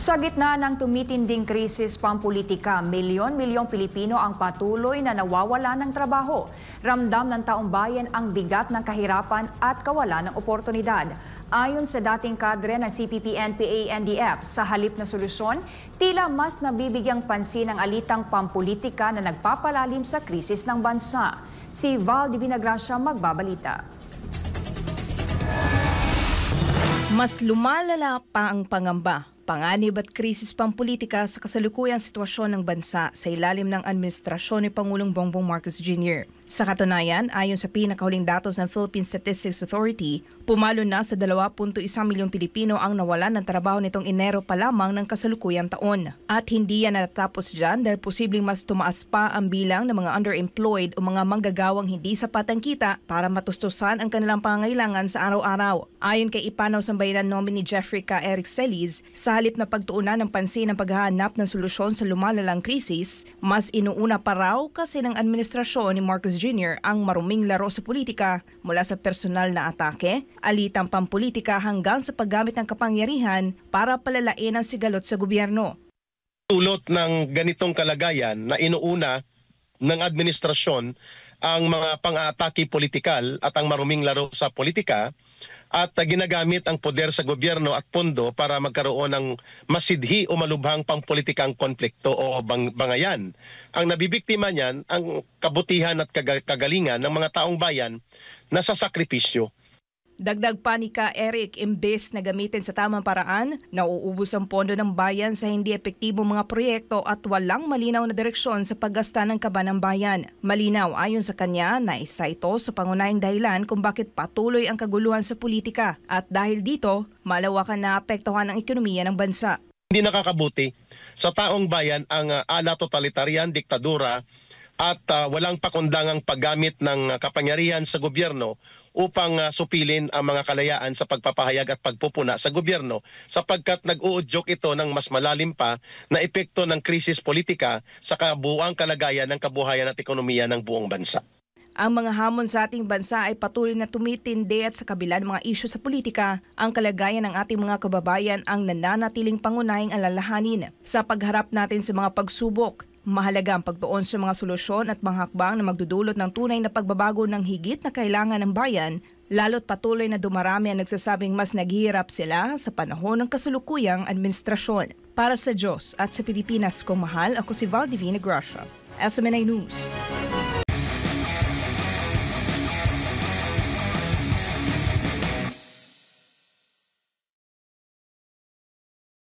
Sa gitna ng tumitinding krisis pampulitika, milyon-milyong Pilipino ang patuloy na nawawala ng trabaho. Ramdam ng taong bayan ang bigat ng kahirapan at kawalan ng oportunidad. Ayon sa dating kadre ng CPP-NPA-NDF, sa halip na solusyon, tila mas nabibigyang pansin ang alitang pampulitika na nagpapalalim sa krisis ng bansa. Si Val Divina Gracia magbabalita. Mas lumalala pa ang pangamba, panganib at krisis pampulitika sa kasalukuyang sitwasyon ng bansa sa ilalim ng administrasyon ni Pangulong Bongbong Marcos Jr. Sa katunayan, ayon sa pinakahuling datos ng Philippine Statistics Authority, pumalo na sa 2.1 milyong Pilipino ang nawalan ng trabaho nitong Enero pa lamang ng kasalukuyang taon. At hindi yan natatapos dyan dahil posibleng mas tumaas pa ang bilang ng mga underemployed o mga manggagawang hindi sapat ang kita para matustusan ang kanilang pangangailangan sa araw-araw. Ayon kay Ipanaw Sambayanan nominee Jeffrey K. Eric Celis, sa halip na pagtuunan ng pansin ang paghahanap ng solusyon sa lumalalang krisis, mas inuuna pa raw kasi ng administrasyon ni Marcos Jr. ang maruming laro sa politika mula sa personal na atake, alitang pampolitika hanggang sa paggamit ng kapangyarihan para palalain ang sigalot sa gobyerno. Tulot ng ganitong kalagayan na inuuna ng administrasyon ang mga pang-aatake politikal at ang maruming laro sa politika at ginamit ang poder sa gobyerno at pondo para magkaroon ng masidhi o malubhang pangpolitikang konflikto o bangayan. Ang nabibiktima niyan ang kabutihan at kagalingan ng mga taong bayan na sa sakripisyo. Dagdag pa ni Ka Eric, imbes na gamitin sa tamang paraan, nauubos ang pondo ng bayan sa hindi epektibong mga proyekto at walang malinaw na direksyon sa paggasta ng kaba ng bayan. Malinaw ayon sa kanya na isa ito sa pangunahing dahilan kung bakit patuloy ang kaguluhan sa politika at dahil dito, malawakan na apektuhan ang ekonomiya ng bansa. Hindi nakakabuti sa taong bayan ang ala totalitarian, diktadura at walang pakundangang paggamit ng kapangyarihan sa gobyerno upang supilin ang mga kalayaan sa pagpapahayag at pagpupuna sa gobyerno sapagkat nag-uudyok ito ng mas malalim pa na epekto ng krisis politika sa kabuuang kalagayan ng kabuhayan at ekonomiya ng buong bansa. Ang mga hamon sa ating bansa ay patuloy na tumitindi at sa kabila ng mga isyu sa politika, ang kalagayan ng ating mga kababayan ang nananatiling pangunahing alalahanin. Sa pagharap natin sa mga pagsubok, mahalaga ang pagtuon sa mga solusyon at mga hakbang na magdudulot ng tunay na pagbabago ng higit na kailangan ng bayan, lalo't patuloy na dumarami ang nagsasabing mas naghihirap sila sa panahon ng kasalukuyang administrasyon. Para sa Diyos at sa Pilipinas kong mahal, ako si Val Divina Gracia, SMNI News.